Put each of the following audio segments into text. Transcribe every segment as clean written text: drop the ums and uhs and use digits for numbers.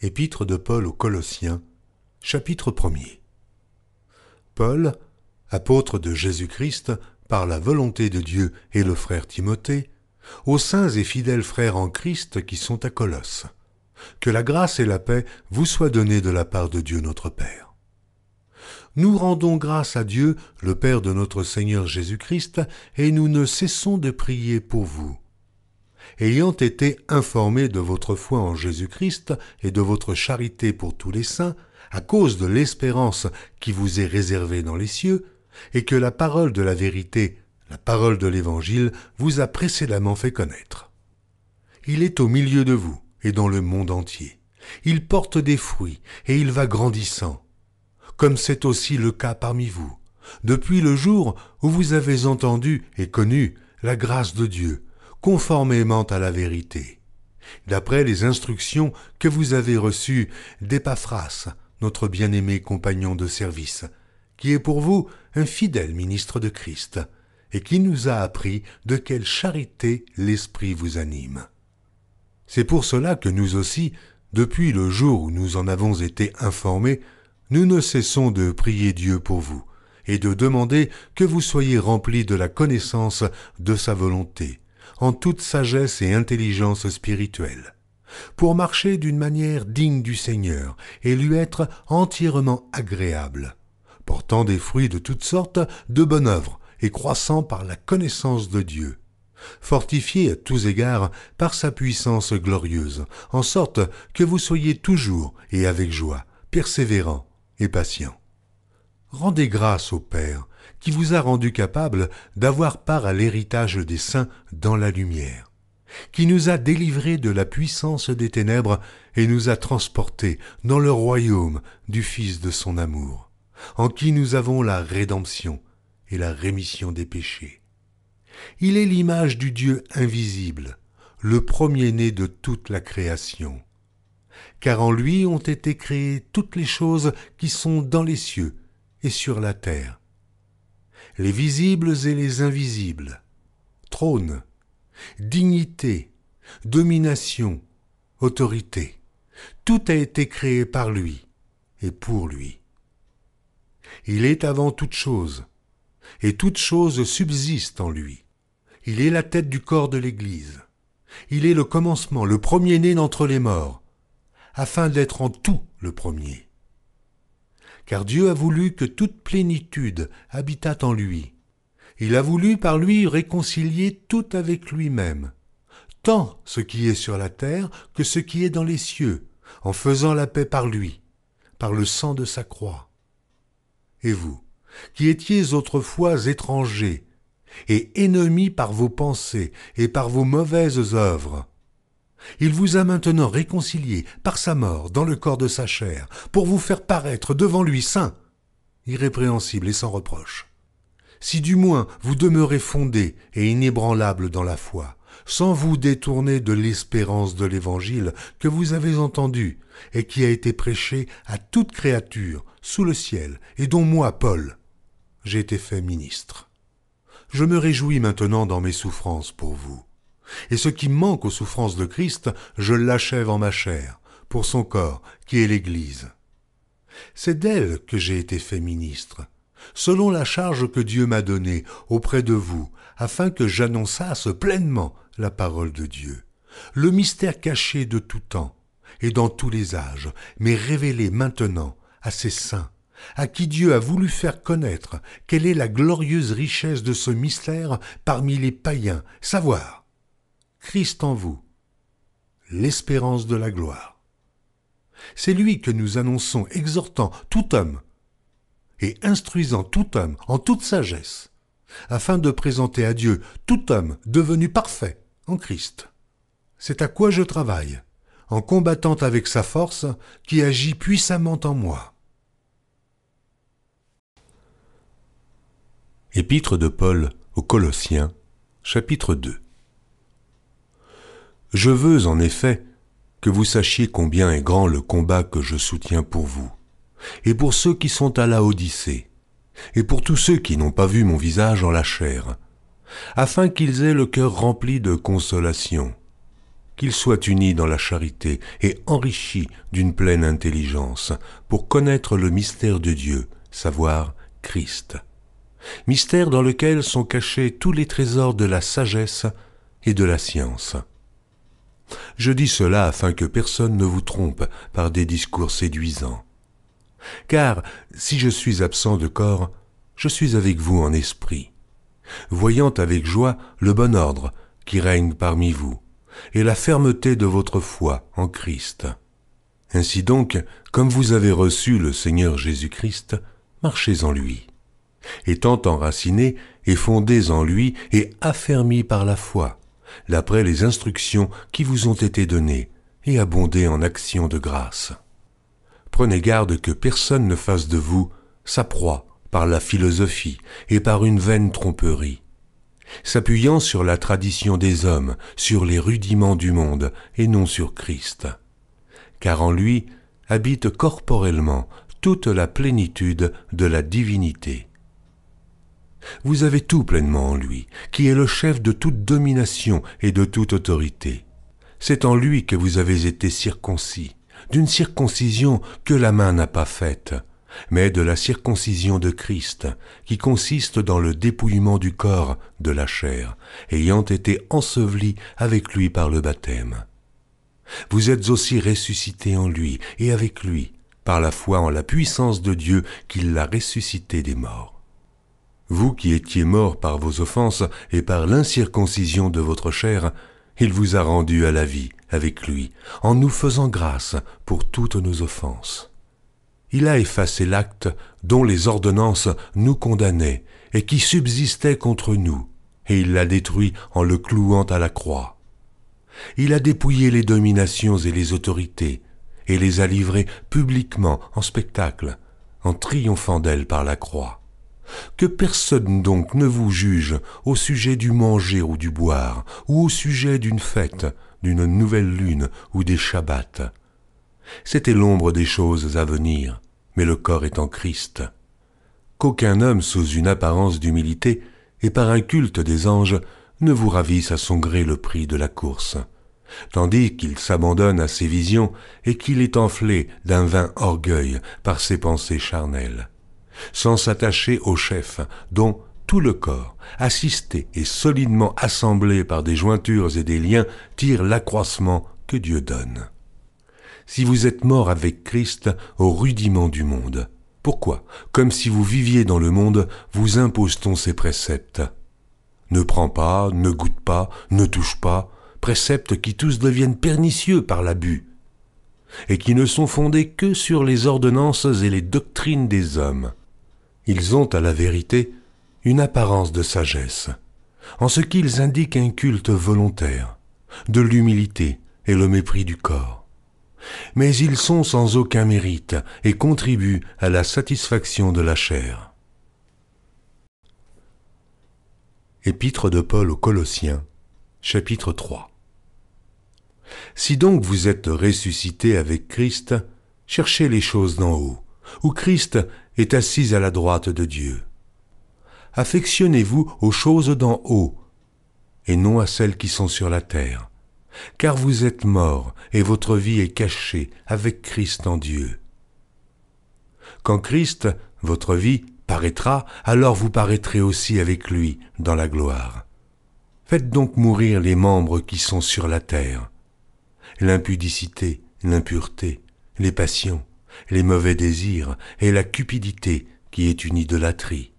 Épître de Paul aux Colossiens, chapitre 1er. Paul, apôtre de Jésus-Christ, par la volonté de Dieu et le frère Timothée, aux saints et fidèles frères en Christ qui sont à Colosse. Que la grâce et la paix vous soient données de la part de Dieu notre Père. Nous rendons grâce à Dieu, le Père de notre Seigneur Jésus-Christ, et nous ne cessons de prier pour vous. Ayant été informés de votre foi en Jésus-Christ et de votre charité pour tous les saints, à cause de l'espérance qui vous est réservée dans les cieux, et que la parole de la vérité, la parole de l'Évangile, vous a précédemment fait connaître. Il est au milieu de vous et dans le monde entier. Il porte des fruits et il va grandissant, comme c'est aussi le cas parmi vous, depuis le jour où vous avez entendu et connu la grâce de Dieu, conformément à la vérité, d'après les instructions que vous avez reçues d'Épaphras, notre bien-aimé compagnon de service, qui est pour vous un fidèle ministre de Christ, et qui nous a appris de quelle charité l'Esprit vous anime. C'est pour cela que nous aussi, depuis le jour où nous en avons été informés, nous ne cessons de prier Dieu pour vous, et de demander que vous soyez remplis de la connaissance de sa volonté, en toute sagesse et intelligence spirituelle, pour marcher d'une manière digne du Seigneur et lui être entièrement agréable, portant des fruits de toutes sortes de bonnes œuvres et croissant par la connaissance de Dieu, fortifié à tous égards par sa puissance glorieuse, en sorte que vous soyez toujours et avec joie, persévérants et patients. Rendez grâce au Père, qui vous a rendu capable d'avoir part à l'héritage des saints dans la lumière, qui nous a délivrés de la puissance des ténèbres et nous a transportés dans le royaume du Fils de son amour, en qui nous avons la rédemption et la rémission des péchés. Il est l'image du Dieu invisible, le premier-né de toute la création, car en lui ont été créées toutes les choses qui sont dans les cieux et sur la terre, les visibles et les invisibles, trône, dignité, domination, autorité. Tout a été créé par lui et pour lui. Il est avant toute chose, et toute chose subsiste en lui. Il est la tête du corps de l'Église. Il est le commencement, le premier-né d'entre les morts, afin d'être en tout le premier. Car Dieu a voulu que toute plénitude habitât en lui. Il a voulu par lui réconcilier tout avec lui-même, tant ce qui est sur la terre que ce qui est dans les cieux, en faisant la paix par lui, par le sang de sa croix. Et vous, qui étiez autrefois étrangers et ennemis par vos pensées et par vos mauvaises œuvres, il vous a maintenant réconciliés par sa mort dans le corps de sa chair, pour vous faire paraître devant lui saint, irrépréhensible et sans reproche. Si du moins vous demeurez fondés et inébranlables dans la foi, sans vous détourner de l'espérance de l'Évangile que vous avez entendu et qui a été prêché à toute créature sous le ciel, et dont moi, Paul, j'ai été fait ministre. Je me réjouis maintenant dans mes souffrances pour vous. Et ce qui manque aux souffrances de Christ, je l'achève en ma chair, pour son corps, qui est l'Église. C'est d'elle que j'ai été fait ministre, selon la charge que Dieu m'a donnée auprès de vous, afin que j'annonçasse pleinement la parole de Dieu, le mystère caché de tout temps et dans tous les âges, mais révélé maintenant à ses saints, à qui Dieu a voulu faire connaître quelle est la glorieuse richesse de ce mystère parmi les païens, savoir Christ en vous, l'espérance de la gloire. C'est lui que nous annonçons, exhortant tout homme et instruisant tout homme en toute sagesse, afin de présenter à Dieu tout homme devenu parfait en Christ. C'est à quoi je travaille, en combattant avec sa force qui agit puissamment en moi. Épître de Paul aux Colossiens, chapitre 2. Je veux en effet que vous sachiez combien est grand le combat que je soutiens pour vous, et pour ceux qui sont à Laodicée, et pour tous ceux qui n'ont pas vu mon visage en la chair, afin qu'ils aient le cœur rempli de consolation, qu'ils soient unis dans la charité et enrichis d'une pleine intelligence, pour connaître le mystère de Dieu, savoir Christ. Mystère dans lequel sont cachés tous les trésors de la sagesse et de la science. Je dis cela afin que personne ne vous trompe par des discours séduisants. Car si je suis absent de corps, je suis avec vous en esprit, voyant avec joie le bon ordre qui règne parmi vous, et la fermeté de votre foi en Christ. Ainsi donc, comme vous avez reçu le Seigneur Jésus-Christ, marchez en lui, étant enracinés et fondés en lui et affermis par la foi, d'après les instructions qui vous ont été données, et abondez en actions de grâce. Prenez garde que personne ne fasse de vous sa proie par la philosophie et par une vaine tromperie, s'appuyant sur la tradition des hommes, sur les rudiments du monde, et non sur Christ. Car en lui habite corporellement toute la plénitude de la divinité. Vous avez tout pleinement en lui, qui est le chef de toute domination et de toute autorité. C'est en lui que vous avez été circoncis, d'une circoncision que la main n'a pas faite, mais de la circoncision de Christ, qui consiste dans le dépouillement du corps de la chair, ayant été enseveli avec lui par le baptême. Vous êtes aussi ressuscités en lui et avec lui, par la foi en la puissance de Dieu qui l'a ressuscité des morts. Vous qui étiez morts par vos offenses et par l'incirconcision de votre chair, il vous a rendus à la vie avec lui, en nous faisant grâce pour toutes nos offenses. Il a effacé l'acte dont les ordonnances nous condamnaient et qui subsistait contre nous, et il l'a détruit en le clouant à la croix. Il a dépouillé les dominations et les autorités, et les a livrées publiquement en spectacle, en triomphant d'elles par la croix. Que personne donc ne vous juge au sujet du manger ou du boire, ou au sujet d'une fête, d'une nouvelle lune ou des shabbats. C'était l'ombre des choses à venir, mais le corps est en Christ. Qu'aucun homme sous une apparence d'humilité et par un culte des anges ne vous ravisse à son gré le prix de la course, tandis qu'il s'abandonne à ses visions et qu'il est enflé d'un vain orgueil par ses pensées charnelles, sans s'attacher au chef dont tout le corps, assisté et solidement assemblé par des jointures et des liens, tire l'accroissement que Dieu donne. Si vous êtes morts avec Christ au rudiment du monde, pourquoi, comme si vous viviez dans le monde, vous impose-t-on ces préceptes? Ne prends pas, ne goûte pas, ne touche pas, préceptes qui tous deviennent pernicieux par l'abus, et qui ne sont fondés que sur les ordonnances et les doctrines des hommes. Ils ont, à la vérité, une apparence de sagesse, en ce qu'ils indiquent un culte volontaire, de l'humilité et le mépris du corps. Mais ils sont sans aucun mérite et contribuent à la satisfaction de la chair. Épître de Paul aux Colossiens, chapitre 3. Si donc vous êtes ressuscités avec Christ, cherchez les choses d'en haut, où Christ est assis à la droite de Dieu. Affectionnez-vous aux choses d'en haut, et non à celles qui sont sur la terre, car vous êtes morts, et votre vie est cachée avec Christ en Dieu. Quand Christ, votre vie, paraîtra, alors vous paraîtrez aussi avec lui dans la gloire. Faites donc mourir les membres qui sont sur la terre, l'impudicité, l'impureté, les passions, les mauvais désirs et la cupidité qui est une idolâtrie.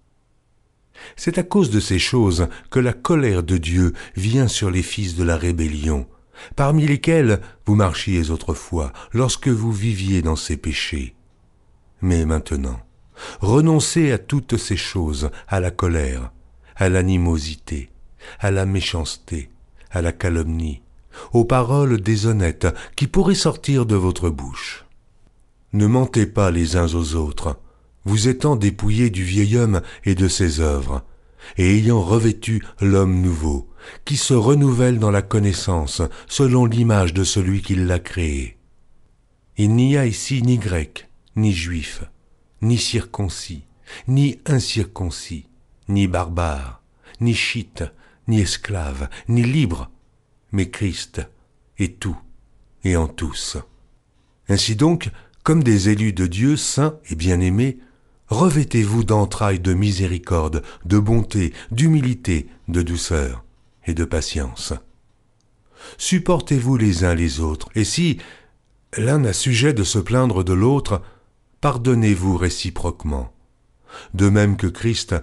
C'est à cause de ces choses que la colère de Dieu vient sur les fils de la rébellion, parmi lesquels vous marchiez autrefois, lorsque vous viviez dans ces péchés. Mais maintenant, renoncez à toutes ces choses, à la colère, à l'animosité, à la méchanceté, à la calomnie, aux paroles déshonnêtes qui pourraient sortir de votre bouche. Ne mentez pas les uns aux autres, vous étant dépouillés du vieil homme et de ses œuvres, et ayant revêtu l'homme nouveau, qui se renouvelle dans la connaissance, selon l'image de celui qui l'a créé. Il n'y a ici ni grec, ni juif, ni circoncis, ni incirconcis, ni barbare, ni chite, ni esclave, ni libre, mais Christ, et tout, et en tous. Ainsi donc, comme des élus de Dieu saints et bien-aimés, revêtez-vous d'entrailles de miséricorde, de bonté, d'humilité, de douceur et de patience. Supportez-vous les uns les autres, et si l'un a sujet de se plaindre de l'autre, pardonnez-vous réciproquement. De même que Christ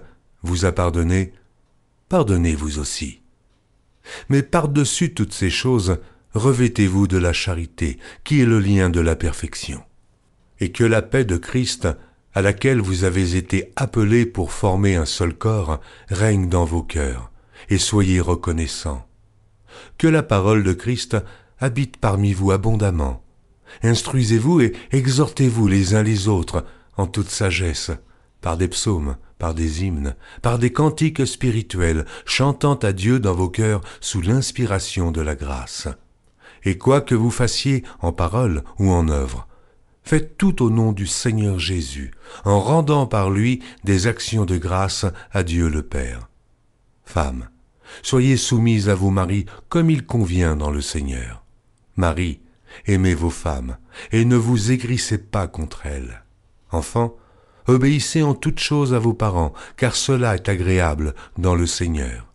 vous a pardonné, pardonnez-vous aussi. Mais par-dessus toutes ces choses, revêtez-vous de la charité, qui est le lien de la perfection. Et que la paix de Christ, à laquelle vous avez été appelés pour former un seul corps, règne dans vos cœurs, et soyez reconnaissants. Que la parole de Christ habite parmi vous abondamment. Instruisez-vous et exhortez-vous les uns les autres en toute sagesse, par des psaumes, par des hymnes, par des cantiques spirituels, chantant à Dieu dans vos cœurs sous l'inspiration de la grâce. Et quoi que vous fassiez en parole ou en œuvre, faites tout au nom du Seigneur Jésus, en rendant par lui des actions de grâce à Dieu le Père. Femmes, soyez soumises à vos maris comme il convient dans le Seigneur. Maris, aimez vos femmes, et ne vous aigrissez pas contre elles. Enfants, obéissez en toutes choses à vos parents, car cela est agréable dans le Seigneur.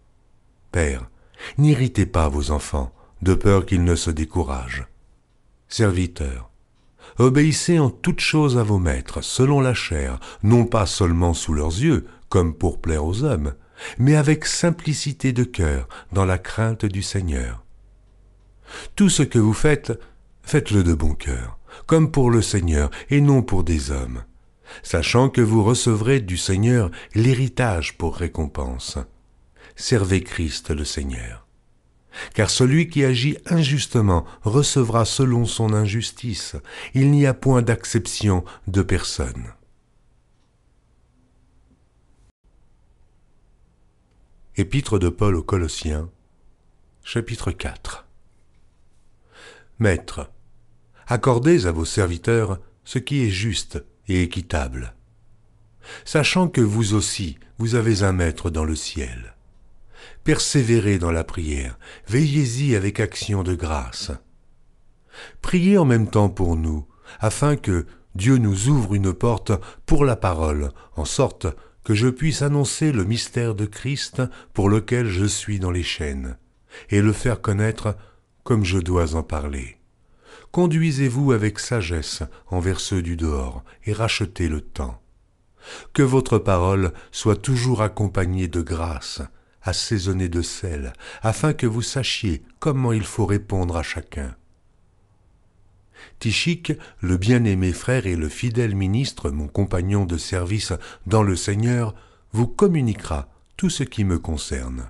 Pères, n'irritez pas vos enfants, de peur qu'ils ne se découragent. Serviteurs, obéissez en toutes choses à vos maîtres, selon la chair, non pas seulement sous leurs yeux, comme pour plaire aux hommes, mais avec simplicité de cœur, dans la crainte du Seigneur. Tout ce que vous faites, faites-le de bon cœur, comme pour le Seigneur et non pour des hommes, sachant que vous recevrez du Seigneur l'héritage pour récompense. Servez Christ le Seigneur. Car celui qui agit injustement recevra selon son injustice. Il n'y a point d'acception de personne. Épître de Paul aux Colossiens, chapitre 4. Maîtres, accordez à vos serviteurs ce qui est juste et équitable, sachant que vous aussi, vous avez un maître dans le ciel. Persévérez dans la prière, veillez-y avec action de grâce. Priez en même temps pour nous, afin que Dieu nous ouvre une porte pour la parole, en sorte que je puisse annoncer le mystère de Christ pour lequel je suis dans les chaînes, et le faire connaître comme je dois en parler. Conduisez-vous avec sagesse envers ceux du dehors, et rachetez le temps. Que votre parole soit toujours accompagnée de grâce, assaisonnée de sel, afin que vous sachiez comment il faut répondre à chacun. Tychique, le bien-aimé frère et le fidèle ministre, mon compagnon de service dans le Seigneur, vous communiquera tout ce qui me concerne.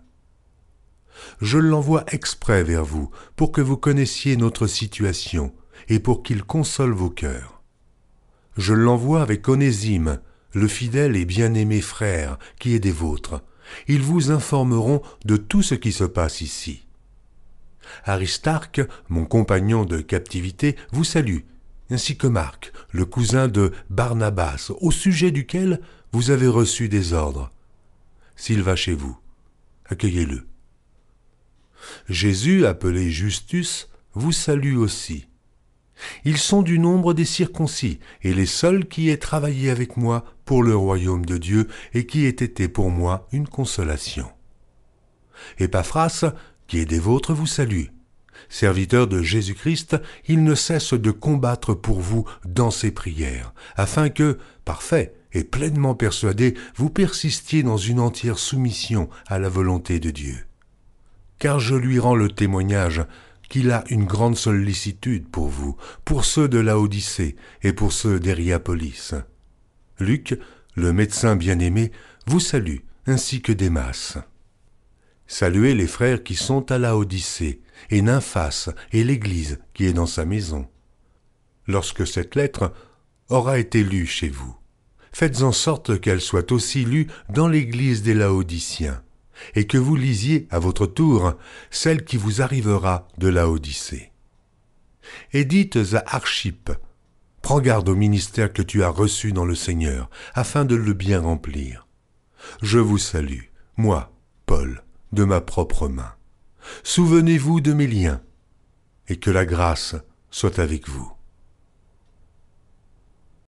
Je l'envoie exprès vers vous, pour que vous connaissiez notre situation, et pour qu'il console vos cœurs. Je l'envoie avec Onésime, le fidèle et bien-aimé frère, qui est des vôtres. Ils vous informeront de tout ce qui se passe ici. Aristarque, mon compagnon de captivité, vous salue, ainsi que Marc, le cousin de Barnabas, au sujet duquel vous avez reçu des ordres. S'il va chez vous, accueillez-le. Jésus, appelé Justus, vous salue aussi. Ils sont du nombre des circoncis, et les seuls qui aient travaillé avec moi pour le royaume de Dieu, et qui aient été pour moi une consolation. Épaphras, qui est des vôtres, vous salue. Serviteur de Jésus-Christ, il ne cesse de combattre pour vous dans ses prières, afin que, parfait et pleinement persuadé, vous persistiez dans une entière soumission à la volonté de Dieu. Car je lui rends le témoignage qu'il a une grande sollicitude pour vous, pour ceux de Laodicée et pour ceux d'Hiérapolis. Luc, le médecin bien-aimé, vous salue, ainsi que Démas. Saluez les frères qui sont à Laodicée, et Nymphas, et l'Église qui est dans sa maison. Lorsque cette lettre aura été lue chez vous, faites en sorte qu'elle soit aussi lue dans l'Église des Laodiciens, et que vous lisiez à votre tour celle qui vous arrivera de Laodicée. Et dites à Archippe, prends garde au ministère que tu as reçu dans le Seigneur, afin de le bien remplir. Je vous salue, moi, Paul, de ma propre main. Souvenez-vous de mes liens. et que la grâce soit avec vous.